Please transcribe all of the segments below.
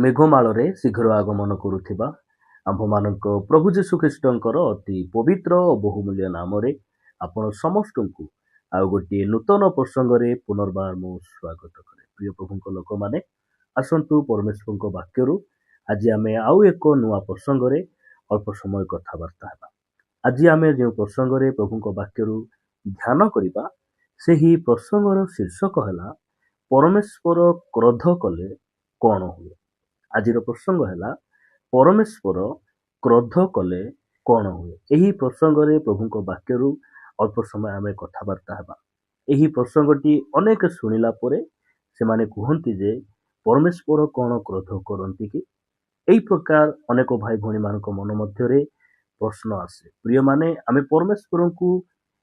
ମେଘମାଳରେ ଶୀଘ୍ର ଆଗମନ କରୁଥିବା ଆମ୍ଭମାନଙ୍କ ପ୍ରଭୁ ଯୀଶୁଖ୍ରୀଷ୍ଟଙ୍କର ଅତି ପବିତ୍ର ଓ ବହୁମୂଲ୍ୟ ନାମରେ ଆପଣ ସମସ୍ତଙ୍କୁ ଆଉ ଗୋଟିଏ ନୂତନ ପ୍ରସଙ୍ଗରେ ପୁନର୍ବାର ମୁଁ ସ୍ୱାଗତ କରେ। ପ୍ରିୟ ପ୍ରଭୁଙ୍କ ଲୋକମାନେ, ଆସନ୍ତୁ ପରମେଶ୍ୱରଙ୍କ ବାକ୍ୟରୁ ଆଜି ଆମେ ଆଉ ଏକ ନୂଆ ପ୍ରସଙ୍ଗରେ ଅଳ୍ପ ସମୟ କଥାବାର୍ତ୍ତା ହେବା। ଆଜି ଆମେ ଯେଉଁ ପ୍ରସଙ୍ଗରେ ପ୍ରଭୁଙ୍କ ବାକ୍ୟରୁ ଧ୍ୟାନ କରିବା, ସେହି ପ୍ରସଙ୍ଗର ଶୀର୍ଷକ ହେଲା ପରମେଶ୍ୱର କ୍ରୋଧ କଲେ କଣ ହୁଏ। ଆଜିର ପ୍ରସଙ୍ଗ ହେଲା ପରମେଶ୍ୱର କ୍ରୋଧ କଲେ କଣ ହୁଏ। ଏହି ପ୍ରସଙ୍ଗରେ ପ୍ରଭୁଙ୍କ ବାକ୍ୟରୁ ଅଳ୍ପ ସମୟ ଆମେ କଥାବାର୍ତ୍ତା ହେବା। ଏହି ପ୍ରସଙ୍ଗଟି ଅନେକ ଶୁଣିଲା ପରେ ସେମାନେ କୁହନ୍ତି ଯେ ପରମେଶ୍ୱର କଣ କ୍ରୋଧ କରନ୍ତି କି? ଏହି ପ୍ରକାର ଅନେକ ଭାଇ ଭଉଣୀମାନଙ୍କ ମନ ମଧ୍ୟରେ ପ୍ରଶ୍ନ ଆସେ। ପ୍ରିୟମାନେ, ଆମେ ପରମେଶ୍ୱରଙ୍କୁ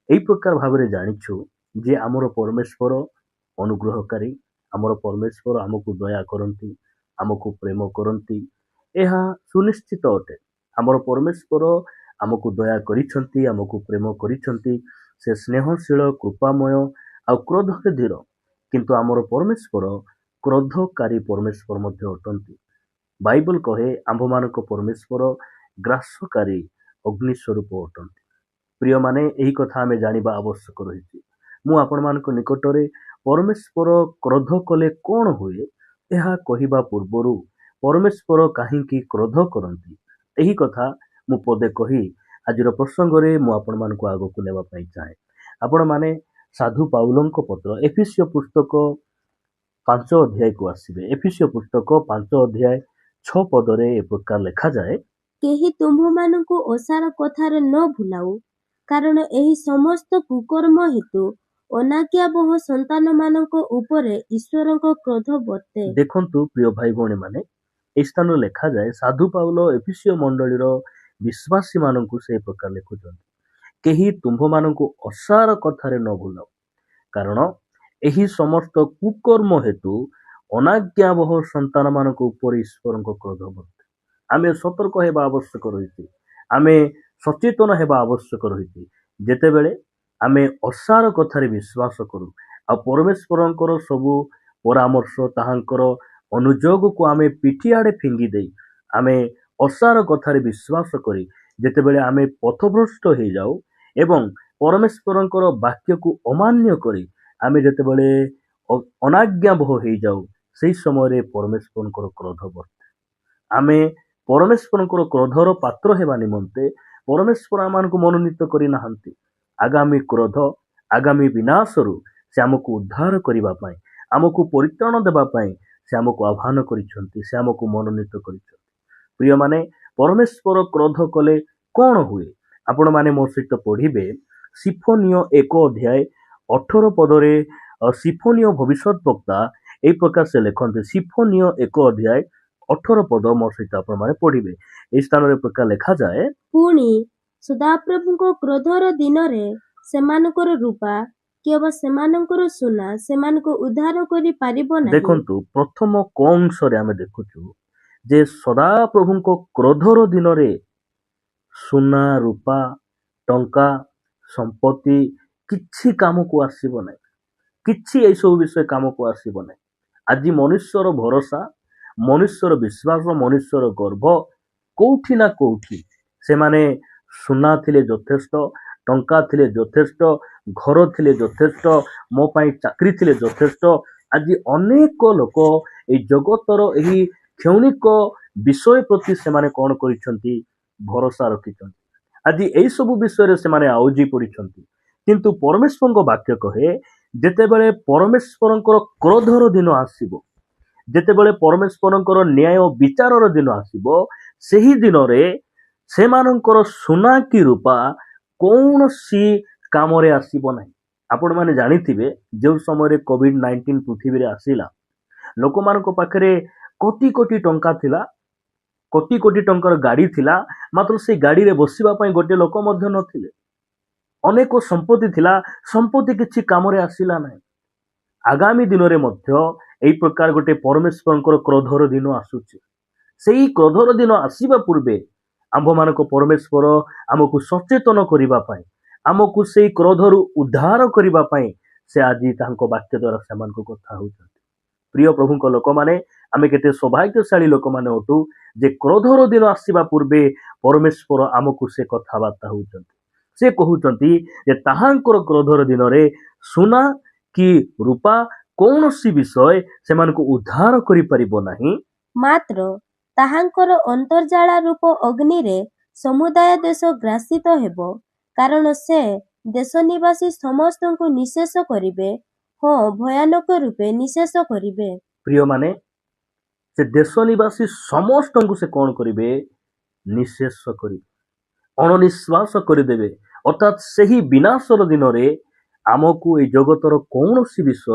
ଏହି ପ୍ରକାର ଭାବରେ ଜାଣିଛୁ ଯେ ଆମର ପରମେଶ୍ୱର ଅନୁଗ୍ରହକାରୀ, ଆମର ପରମେଶ୍ୱର ଆମକୁ ଦୟା କରନ୍ତି, ଆମକୁ ପ୍ରେମ କରନ୍ତି। ଏହା ସୁନିଶ୍ଚିତ ଅଟେ। ଆମର ପରମେଶ୍ୱର ଆମକୁ ଦୟା କରିଛନ୍ତି, ଆମକୁ ପ୍ରେମ କରିଛନ୍ତି। ସେ ସ୍ନେହଶୀଳ, କୃପାମୟ ଆଉ କ୍ରୋଧରେ ଧୀର। କିନ୍ତୁ ଆମର ପରମେଶ୍ୱର କ୍ରୋଧକାରୀ ପରମେଶ୍ୱର ମଧ୍ୟ ଅଟନ୍ତି। ବାଇବଲ କହେ ଆମ୍ଭମାନଙ୍କ ପରମେଶ୍ୱର ଗ୍ରାସକାରୀ ଅଗ୍ନି ସ୍ୱରୂପ ଅଟନ୍ତି। ପ୍ରିୟମାନେ, ଏହି କଥା ଆମେ ଜାଣିବା ଆବଶ୍ୟକ ରହିଛି। ମୁଁ ଆପଣମାନଙ୍କ ନିକଟରେ ପରମେଶ୍ୱର କ୍ରୋଧ କଲେ କଣ ହୁଏ ଏହା କହିବା ପୂର୍ବରୁ ପରମେଶ୍ୱର କାହିଁକି କ୍ରୋଧ କରନ୍ତି, ଏହି କଥା ମୁଁ ପଦେ କହି ଆଜିର ପ୍ରସଙ୍ଗରେ ମୁଁ ଆପଣମାନଙ୍କୁ ଆଗକୁ ନେବା ପାଇଁ ଚାହେଁ। ଆପଣମାନେ ସାଧୁ ପାଉଲଙ୍କ ପତ୍ର ଏଫେସୀୟ ପୁସ୍ତକ 5 ଅଧ୍ୟାୟକୁ ଆସିବେ। ଏଫେସୀୟ ପୁସ୍ତକ 5 ଅଧ୍ୟାୟ 6 ପଦରେ ଏ ପ୍ରକାର ଲେଖାଯାଏ, କେହି ତୁମ୍ଭମାନଙ୍କୁ ଓସାର କଥାରେ ନ ଭୁଲାଉ, କାରଣ ଏହି ସମସ୍ତ କୁକର୍ମ ହେତୁ ଅନାଜ୍ଞାବହ ସନ୍ତାନମାନଙ୍କ ଉପରେ ଈଶ୍ୱରଙ୍କ କ୍ରୋଧ ବର୍ତ୍ତେ। ଦେଖନ୍ତୁ ପ୍ରିୟ ଭାଇ ଭଉଣୀ ମାନେ, ଏହି ସ୍ଥାନରେ ଲେଖାଯାଏ ସାଧୁ ପାଉଲ ଏଫେସୀୟ ମଣ୍ଡଳୀର ବିଶ୍ୱାସୀ ମାନଙ୍କୁ ସେ ପ୍ରକାର ଲେଖୁଛନ୍ତି, କେହି ତୁମ୍ଭମାନଙ୍କୁ ଓସାର କଥାରେ ନ ଭୁଲାଉ, କାରଣ ଏହି ସମସ୍ତ କୁକର୍ମ ହେତୁ ଅନାଜ୍ଞାବହ ସନ୍ତାନ ମାନଙ୍କ ଉପରେ ଈଶ୍ୱରଙ୍କ କ୍ରୋଧ ବର୍ତ୍ତେ। ଆମେ ସତର୍କ ହେବା ଆବଶ୍ୟକ ରହିଛି, ଆମେ ସଚେତନ ହେବା ଆବଶ୍ୟକ ରହିଛି। ଯେତେବେଳେ ଆମେ ଓସାର କଥାରେ ବିଶ୍ୱାସ କରୁ ଆଉ ପରମେଶ୍ୱରଙ୍କର ସବୁ ପରାମର୍ଶ, ତାହାଙ୍କର ଅନୁଯୋଗକୁ ଆମେ ପିଠି ଆଡ଼େ ଫିଙ୍ଗି ଦେଇ ଆମେ ଓସାର କଥାରେ ବିଶ୍ୱାସ କରି ଯେତେବେଳେ ଆମେ ପଥଭ୍ରଷ୍ଟ ହେଇଯାଉ ଏବଂ ପରମେଶ୍ୱରଙ୍କର ବାକ୍ୟକୁ ଅମାନ୍ୟ କରି ଆମେ ଯେତେବେଳେ ଅନାଜ୍ଞାବହ ହେଇଯାଉ, ସେହି ସମୟରେ ପରମେଶ୍ୱରଙ୍କର କ୍ରୋଧ ବର୍ତ୍ତେ। ଆମେ ପରମେଶ୍ୱରଙ୍କର କ୍ରୋଧର ପାତ୍ର ହେବା ନିମନ୍ତେ ପରମେଶ୍ୱର ଆମମାନଙ୍କୁ ମନୋନୀତ କରିନାହାନ୍ତି। ଆଗାମୀ କ୍ରୋଧ, ଆଗାମୀ ବିନାଶରୁ ସେ ଆମକୁ ଉଦ୍ଧାର କରିବା ପାଇଁ, ଆମକୁ ପରିତ୍ରାଣ ଦେବା ପାଇଁ ସେ ଆମକୁ ଆହ୍ୱାନ କରିଛନ୍ତି, ସେ ଆମକୁ ମନୋନୀତ କରିଛନ୍ତି। ପ୍ରିୟମାନେ, ପରମେଶ୍ୱର କ୍ରୋଧ କଲେ କଣ ହୁଏ? ଆପଣମାନେ ମୋ ସହିତ ପଢିବେ ସିଫୋନିୟ 1 ଅଧ୍ୟାୟ 18 ପଦରେ। ସିଫୋନିୟ ଭବିଷ୍ୟତ ବକ୍ତା ଏହି ପ୍ରକାର ସେ ଲେଖନ୍ତି। ସିଫୋନିୟ 1 ଅଧ୍ୟାୟ 18 ପଦ ମୋ ସହିତ ଆପଣମାନେ ପଢିବେ। ଏହି ସ୍ଥାନରେ ପ୍ରକାର ଲେଖାଯାଏ, ପୁଣି ସଦାପ୍ରଭୁଙ୍କ କ୍ରୋଧର ଦିନରେ ସେମାନଙ୍କର ରୂପା କିମ୍ବା ସେମାନଙ୍କର ସୁନା ସେମାନଙ୍କୁ ଉଦ୍ଧାର କରି ପାରିବ ନାହିଁ। ଦେଖନ୍ତୁ, ପ୍ରଥମ କଂସରେ ଆମେ ଦେଖୁଛୁ ଯେ ସଦାପ୍ରଭୁଙ୍କ କ୍ରୋଧର ଦିନରେ ସୁନା, ରୂପା, ଟଙ୍କା, ସମ୍ପତ୍ତି କିଛି କାମକୁ ଆସିବ ନାହିଁ। କିଛି ଏଇସବୁ ବିଷୟ କାମକୁ ଆସିବ ନାହିଁ। ଆଜି ମନୁଷ୍ୟର ଭରସା, ମନୁଷ୍ୟର ବିଶ୍ୱାସ, ମନୁଷ୍ୟର ଗର୍ବ କୋଉଠି ନା କୋଉଠି ସେମାନେ ସୁନା ଥିଲେ ଯଥେଷ୍ଟ, ଟଙ୍କା ଥିଲେ ଯଥେଷ୍ଟ, ଘର ଥିଲେ ଯଥେଷ୍ଟ, ମୋ ପାଇଁ ଚାକିରି ଥିଲେ ଯଥେଷ୍ଟ। ଆଜି ଅନେକ ଲୋକ ଏହି ଜଗତର ଏହି କ୍ଷୌଣିକ ବିଷୟ ପ୍ରତି ସେମାନେ କଣ କରିଛନ୍ତି? ଭରସା ରଖିଛନ୍ତି। ଆଜି ଏଇ ସବୁ ବିଷୟରେ ସେମାନେ ଆଉଜି ପଡିଛନ୍ତି। କିନ୍ତୁ ପରମେଶ୍ୱରଙ୍କ ବାକ୍ୟ କହେ, ଯେତେବେଳେ ପରମେଶ୍ୱରଙ୍କର କ୍ରୋଧର ଦିନ ଆସିବ, ଯେତେବେଳେ ପରମେଶ୍ୱରଙ୍କର ନ୍ୟାୟ ବିଚାରର ଦିନ ଆସିବ, ସେହି ଦିନରେ ସେମାନଙ୍କର ସୁନା କି ରୂପା କୌଣସି କାମରେ ଆସିବ ନାହିଁ। ଆପଣମାନେ ଜାଣିଥିବେ, ଯେଉଁ ସମୟରେ COVID-19 ପୃଥିବୀରେ ଆସିଲା, ଲୋକମାନଙ୍କ ପାଖରେ କୋଟି କୋଟି ଟଙ୍କା ଥିଲା, କୋଟି କୋଟି ଟଙ୍କାର ଗାଡି ଥିଲା, ମାତ୍ର ସେଇ ଗାଡିରେ ବସିବା ପାଇଁ ଗୋଟେ ଲୋକ ମଧ୍ୟ ନଥିଲେ। ଅନେକ ସମ୍ପତ୍ତି ଥିଲା, ସମ୍ପତ୍ତି କିଛି କାମରେ ଆସିଲା ନାହିଁ। ଆଗାମୀ ଦିନରେ ମଧ୍ୟ ଏହି ପ୍ରକାର ଗୋଟେ ପରମେଶ୍ୱରଙ୍କର କ୍ରୋଧର ଦିନ ଆସୁଛି। ସେଇ କ୍ରୋଧର ଦିନ ଆସିବା ପୂର୍ବେ ଆମ୍ଭମାନଙ୍କ ପରମେଶ୍ୱର ଆମକୁ ସଚେତନ କରିବା ପାଇଁ, ଆମକୁ ସେଇ କ୍ରୋଧରୁ ଉଦ୍ଧାର କରିବା ପାଇଁ ସେ ଆଜି ତାଙ୍କ ବାକ୍ୟ ଦ୍ୱାରା ସେମାନଙ୍କୁ କଥା ହେଉଛନ୍ତି। ପ୍ରିୟ ପ୍ରଭୁଙ୍କ ଲୋକମାନେ, ଆମେ କେତେ ସୌଭାଗ୍ୟଶାଳୀ ଲୋକମାନେ ଅଟୁ ଯେ କ୍ରୋଧର ଦିନ ଆସିବା ପୂର୍ବେ ପରମେଶ୍ୱର ଆମକୁ ସେ କଥାବାର୍ତ୍ତା ହେଉଛନ୍ତି। ସେ କହୁଛନ୍ତି ଯେ ତାହାଙ୍କର କ୍ରୋଧର ଦିନରେ ସୁନା କି ରୂପା କୌଣସି ବିଷୟ ସେମାନଙ୍କୁ ଉଦ୍ଧାର କରିପାରିବ ନାହିଁ। ମାତ୍ର ତାହାଙ୍କର ଅନ୍ତର୍ଜାଳା ରୂପ ଅଗ୍ନିରେ ସମୁଦାୟ ଦେଶ ଗ୍ରାସିତ ହେବ, କାରଣ ସେ ଦେଶ ନିବାସୀ ସମସ୍ତଙ୍କୁ ନିଃଶେଷ କରିବେ, ହଁ ଭୟାନକ ରୂପେ ନିଃଶେଷ କରିବେ। ପ୍ରିୟମାନେ, ସେ ଦେଶ ନିବାସୀ ସମସ୍ତଙ୍କୁ ସେ କଣ କରିବେ? ନିଃଶେଷ କରିବେ, ଅଣନିଶ୍ୱାସ କରିଦେବେ। ଅର୍ଥାତ୍ ସେହି ବିନାଶର ଦିନରେ ଆମକୁ ଏଇ ଜଗତର କୌଣସି ବିଷୟ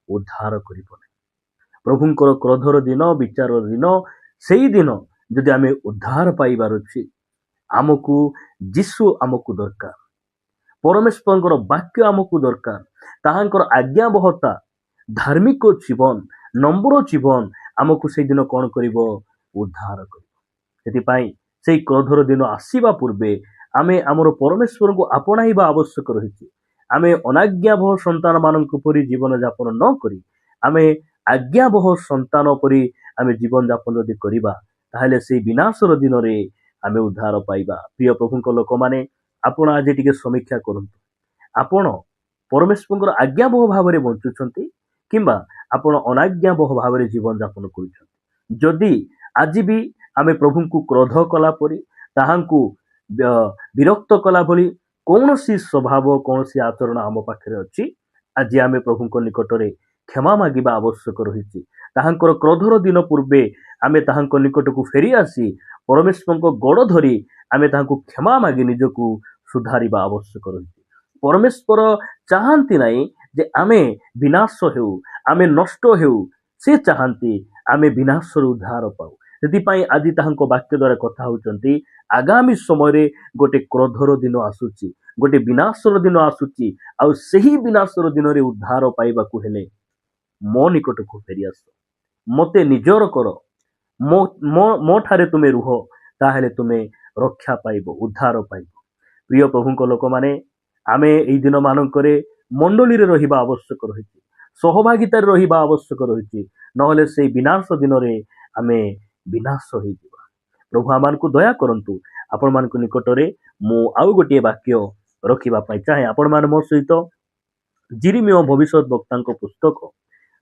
ଉଦ୍ଧାର କରିବ ନାହିଁ। ପ୍ରଭୁଙ୍କର କ୍ରୋଧର ଦିନ, ବିଚାରର ଦିନ, ସେଇ ଦିନ ଯଦି ଆମେ ଉଦ୍ଧାର ପାଇବାର ଅଛି, ଆମକୁ ଯୀଶୁ ଆମକୁ ଦରକାର, ପରମେଶ୍ୱରଙ୍କର ବାକ୍ୟ ଆମକୁ ଦରକାର, ତାହାଙ୍କର ଆଜ୍ଞାବହତା, ଧାର୍ମିକ ଜୀବନ, ନମ୍ର ଜୀବନ ଆମକୁ ସେଇଦିନ କଣ କରିବ? ଉଦ୍ଧାର କରିବ। ସେଥିପାଇଁ ସେଇ କ୍ରୋଧର ଦିନ ଆସିବା ପୂର୍ବେ ଆମେ ଆମର ପରମେଶ୍ୱରଙ୍କୁ ଆପଣାଇବା ଆବଶ୍ୟକ ରହିଛି। ଆମେ ଅନାଜ୍ଞାବହ ସନ୍ତାନ ମାନଙ୍କ ପରି ଜୀବନ ଯାପନ ନ କରି ଆମେ ଆଜ୍ଞାବହ ସନ୍ତାନ ପରି ଆମେ ଜୀବନ ଯାପନ ଯଦି କରିବା, ତାହେଲେ ସେଇ ବିନାଶର ଦିନରେ ଆମେ ଉଦ୍ଧାର ପାଇବା। ପ୍ରିୟ ପ୍ରଭୁଙ୍କ ଲୋକମାନେ, ଆପଣ ଆଜି ଟିକେ ସମୀକ୍ଷା କରନ୍ତୁ। ଆପଣ ପରମେଶ୍ୱରଙ୍କର ଆଜ୍ଞାବହ ଭାବରେ ବଞ୍ଚୁଛନ୍ତି କିମ୍ବା ଆପଣ ଅନାଜ୍ଞାବହ ଭାବରେ ଜୀବନ ଯାପନ କରୁଛନ୍ତି? ଯଦି ଆଜି ବି ଆମେ ପ୍ରଭୁଙ୍କୁ କ୍ରୋଧ କଲା ପରି, ତାହାଙ୍କୁ ବିରକ୍ତ କଲା ଭଳି କୌଣସି ସ୍ୱଭାବ, କୌଣସି ଆଚରଣ ଆମ ପାଖରେ ଅଛି, ଆଜି ଆମେ ପ୍ରଭୁଙ୍କ ନିକଟରେ କ୍ଷମା ମାଗିବା ଆବଶ୍ୟକ ରହିଛି। ତାହାଙ୍କର କ୍ରୋଧର ଦିନ ପୂର୍ବେ ଆମେ ତାହାଙ୍କ ନିକଟକୁ ଫେରି ଆସି ପରମେଶ୍ୱରଙ୍କ ଗୋଡ଼ ଧରି ଆମେ ତାହାଙ୍କୁ କ୍ଷମା ମାଗି ନିଜକୁ ସୁଧାରିବା ଆବଶ୍ୟକ ରହିଛି। ପରମେଶ୍ୱର ଚାହାନ୍ତି ନାହିଁ ଯେ ଆମେ ବିନାଶ ହେଉ, ଆମେ ନଷ୍ଟ ହେଉ। ସେ ଚାହାନ୍ତି ଆମେ ବିନାଶରୁ ଉଦ୍ଧାର ପାଉ। ସେଥିପାଇଁ ଆଜି ତାହାଙ୍କ ବାକ୍ୟ ଦ୍ୱାରା କଥା ହେଉଛନ୍ତି, ଆଗାମୀ ସମୟରେ ଗୋଟେ କ୍ରୋଧର ଦିନ ଆସୁଛି, ଗୋଟେ ବିନାଶର ଦିନ ଆସୁଛି। ଆଉ ସେହି ବିନାଶର ଦିନରେ ଉଦ୍ଧାର ପାଇବାକୁ ହେଲେ ମୋ ନିକଟକୁ ଫେରିଆସ, ମୋତେ ନିଜର କର, ମୋ ଠାରେ ତୁମେ ରୁହ, ତାହେଲେ ତୁମେ ରକ୍ଷା ପାଇବ, ଉଦ୍ଧାର ପାଇବ। ପ୍ରିୟ ପ୍ରଭୁଙ୍କ ଲୋକମାନେ, ଆମେ ଏଇ ଦିନ ମାନଙ୍କରେ ମଣ୍ଡଳୀରେ ରହିବା ଆବଶ୍ୟକ ରହିଛି, ସହଭାଗିତାରେ ରହିବା ଆବଶ୍ୟକ ରହିଛି, ନହେଲେ ସେଇ ବିନାଶ ଦିନରେ ଆମେ ବିନାଶ ହେଇଯିବା। ପ୍ରଭୁ ଆମମାନଙ୍କୁ ଦୟା କରନ୍ତୁ। ଆପଣମାନଙ୍କ ନିକଟରେ ମୁଁ ଆଉ ଗୋଟିଏ ବାକ୍ୟ ରଖିବା ପାଇଁ ଚାହେଁ। ଆପଣମାନେ ମୋ ସହିତ ଜିରିମିୟ ଭବିଷ୍ୟତ ବକ୍ତାଙ୍କ ପୁସ୍ତକ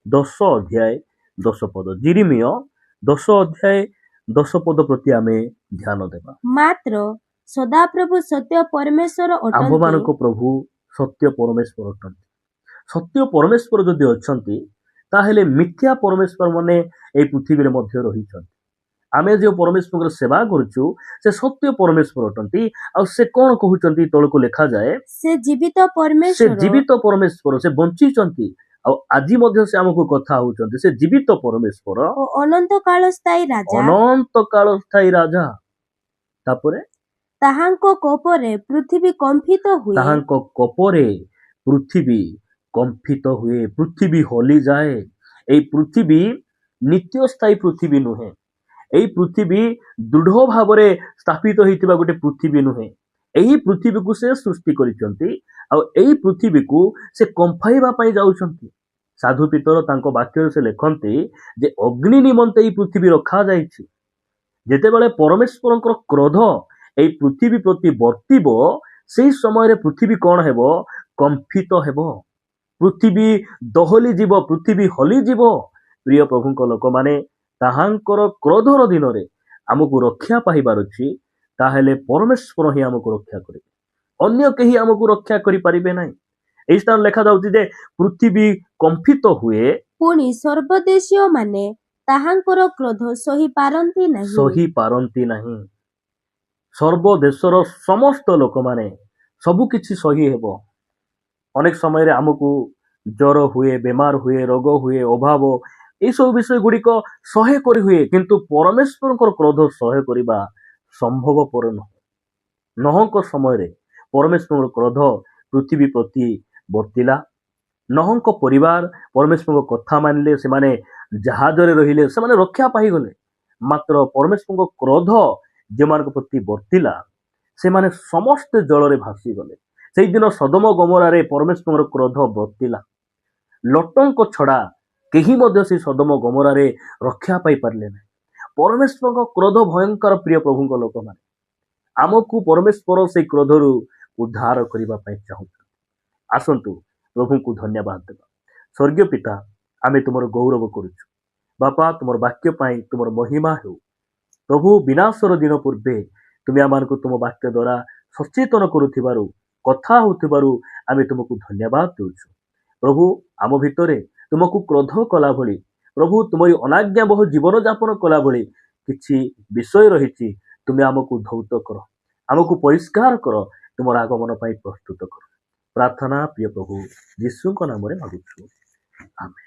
10 ଅଧ୍ୟାୟ 10 ପଦ, ଜିରିମିୟ 10 ଅଧ୍ୟାୟ 10 ପଦ ପ୍ରତି ଆମେ ଧ୍ୟାନ ଦେବା। ମାତ୍ର ସଦାପ୍ରଭୁ ସତ୍ୟ ପରମେଶ୍ୱର ଅଟନ୍ତି। ଆମ୍ଭମାନଙ୍କ ପ୍ରଭୁ ସତ୍ୟ ପରମେଶ୍ୱର ଅଟନ୍ତି। ସତ୍ୟ ପରମେଶ୍ୱର ଯଦି ଅଛନ୍ତି, ତାହେଲେ ମିଥ୍ୟା ପରମେଶ୍ୱର ମାନେ ଏଇ ପୃଥିବୀରେ ମଧ୍ୟ ରହିଛନ୍ତି। ଆମେ ଯେଉଁ ପରମେଶ୍ୱରଙ୍କର ସେବା କରୁଛୁ, ସେ ସତ୍ୟ ପରମେଶ୍ୱର ଅଟନ୍ତି। ଆଉ ସେ କଣ କହୁଛନ୍ତି? ତଳକୁ ଲେଖାଯାଏ, ସେ ଜୀବିତ ସେ ପରମେଶ୍ୱର ଜୀବିତ ପରମେଶ୍ୱର, ସେ ବଞ୍ଚିଛନ୍ତି। ଆଉ ଆଜି ମଧ୍ୟ ସେ ଆମକୁ କଥା ହଉଛନ୍ତି। ସେ ଜୀବିତ ପରମେଶ୍ୱର ଓ ଅନନ୍ତ କାଳ ସ୍ଥାୟୀ ରାଜା। ଅନନ୍ତ କାଳ ସ୍ଥାୟୀ ରାଜା। ତାପରେ ତାହାଙ୍କ କୋପରେ ପୃଥିବୀ କମ୍ପିତ ହୁଏ। ତାହାଙ୍କ କୋପରେ ପୃଥିବୀ କମ୍ପିତ ହୁଏ, ପୃଥିବୀ ହଲିଯାଏ। ଏଇ ପୃଥିବୀ ନିତ୍ୟ ସ୍ଥାୟୀ ପୃଥିବୀ ନୁହେଁ। ଏଇ ପୃଥିବୀ ଦୃଢ ଭାବରେ ସ୍ଥାପିତ ହେଇଥିବା ଗୋଟେ ପୃଥିବୀ ନୁହେଁ। ଏହି ପୃଥିବୀକୁ ସେ ସୃଷ୍ଟି କରିଛନ୍ତି, ଆଉ ଏଇ ପୃଥିବୀକୁ ସେ କମ୍ପାଇବା ପାଇଁ ଯାଉଛନ୍ତି। ସାଧୁ ପିତର ତାଙ୍କ ବାକ୍ୟରେ ସେ ଲେଖନ୍ତି ଯେ ଅଗ୍ନି ନିମନ୍ତେ ଏଇ ପୃଥିବୀ ରଖାଯାଇଛି। ଯେତେବେଳେ ପରମେଶ୍ୱରଙ୍କର କ୍ରୋଧ ଏଇ ପୃଥିବୀ ପ୍ରତି ବର୍ତ୍ତିବ, ସେହି ସମୟରେ ପୃଥିବୀ କଣ ହେବ? କମ୍ପିତ ହେବ, ପୃଥିବୀ ଦହଲି ଯିବ, ପୃଥିବୀ ହଲିଯିବ। ପ୍ରିୟ ପ୍ରଭୁଙ୍କ ଲୋକମାନେ, ତାହାଙ୍କର କ୍ରୋଧର ଦିନରେ ଆମକୁ ରକ୍ଷା ପାଇବାର ଅଛି, ତାହେଲେ ପରମେଶ୍ୱର ହିଁ ଆମକୁ ରକ୍ଷା କରିବେ, ଅନ୍ୟ କେହି ଆମକୁ ରକ୍ଷା କରିପାରିବେ ନାହିଁ। ଏହି ସ୍ଥାନ ଲେଖାଯାଉଛି ଯେ ପୃଥିବୀ କମ୍ପିତ ହୁଏ, ପୁଣି ସର୍ବଦେଶୀୟ ମାନେ ତାହାଙ୍କର କ୍ରୋଧ ସହି ପାରନ୍ତି ନାହିଁ। ସହି ପାରନ୍ତି ନାହିଁ। ସର୍ବ ଦେଶର ସମସ୍ତ ଲୋକମାନେ ସବୁ କିଛି ସହି ହେବ। ଅନେକ ସମୟରେ ଆମକୁ ଜ୍ୱର ହୁଏ, ବେମାର ହୁଏ, ରୋଗ ହୁଏ, ଅଭାବ, ଏଇସବୁ ବିଷୟ ଗୁଡ଼ିକ ସହ୍ୟ କରି ହୁଏ, କିନ୍ତୁ ପରମେଶ୍ୱରଙ୍କର କ୍ରୋଧ ସହ୍ୟ କରିବା ସମ୍ଭବପର ନୁହେଁ। ନହଙ୍କ ସମୟରେ ପରମେଶ୍ୱରଙ୍କର କ୍ରୋଧ ପୃଥିବୀ ପ୍ରତି ବର୍ତ୍ତିଲା। ନହଙ୍କ ପରିବାର ପରମେଶ୍ୱରଙ୍କ କଥା ମାନିଲେ, ସେମାନେ ଜାହାଜରେ ରହିଲେ, ସେମାନେ ରକ୍ଷା ପାଇଗଲେ। ମାତ୍ର ପରମେଶ୍ୱରଙ୍କ କ୍ରୋଧ ଯେଉଁମାନଙ୍କ ପ୍ରତି ବର୍ତ୍ତିଲା, ସେମାନେ ସମସ୍ତେ ଜଳରେ ଭାସିଗଲେ। ସେଇଦିନ ସୋଦମ ଗମୋରାରେ ପରମେଶ୍ୱରଙ୍କର କ୍ରୋଧ ବର୍ତ୍ତିଲା। ଲଟଙ୍କ ଛଡ଼ା କେହି ମଧ୍ୟ ସେ ସଦମ ଗମରାରେ ରକ୍ଷା ପାଇପାରିଲେ ନାହିଁ। ପରମେଶ୍ୱରଙ୍କ କ୍ରୋଧ ଭୟଙ୍କର। ପ୍ରିୟ ପ୍ରଭୁଙ୍କ ଲୋକମାନେ, ଆମକୁ ପରମେଶ୍ୱର ସେଇ କ୍ରୋଧରୁ ଉଦ୍ଧାର କରିବା ପାଇଁ ଚାହୁଁଛନ୍ତି। ଆସନ୍ତୁ ପ୍ରଭୁଙ୍କୁ ଧନ୍ୟବାଦ ଦେବା। ସ୍ୱର୍ଗୀୟ ପିତା, ଆମେ ତୁମର ଗୌରବ କରୁଛୁ। ବାପା, ତୁମର ବାକ୍ୟ ପାଇଁ ତୁମର ମହିମା ହେଉ। ପ୍ରଭୁ, ବିନାଶର ଦିନ ପୂର୍ବେ ତୁମେ ଆମମାନଙ୍କୁ ତୁମ ବାକ୍ୟ ଦ୍ୱାରା ସଚେତନ କରୁଥିବାରୁ, କଥା ହେଉଥିବାରୁ ଆମେ ତୁମକୁ ଧନ୍ୟବାଦ ଦେଉଛୁ। ପ୍ରଭୁ, ଆମ ଭିତରେ ତୁମକୁ କ୍ରୋଧ କଲା ଭଳି, ପ୍ରଭୁ ତୁମରି ଅନାଜ୍ଞାବହ ଜୀବନଯାପନ କଲା ଭଳି କିଛି ବିଷୟ ରହିଛି, ତୁମେ ଆମକୁ ଧୌତ କର, ଆମକୁ ପରିଷ୍କାର କର, ତୁମର ଆଗମନ ପାଇଁ ପ୍ରସ୍ତୁତ କର। ପ୍ରାର୍ଥନା ପ୍ରିୟ ପ୍ରଭୁ ଯୀଶୁଙ୍କ ନାମରେ ମାଗୁଛୁ, ଆମେନ୍।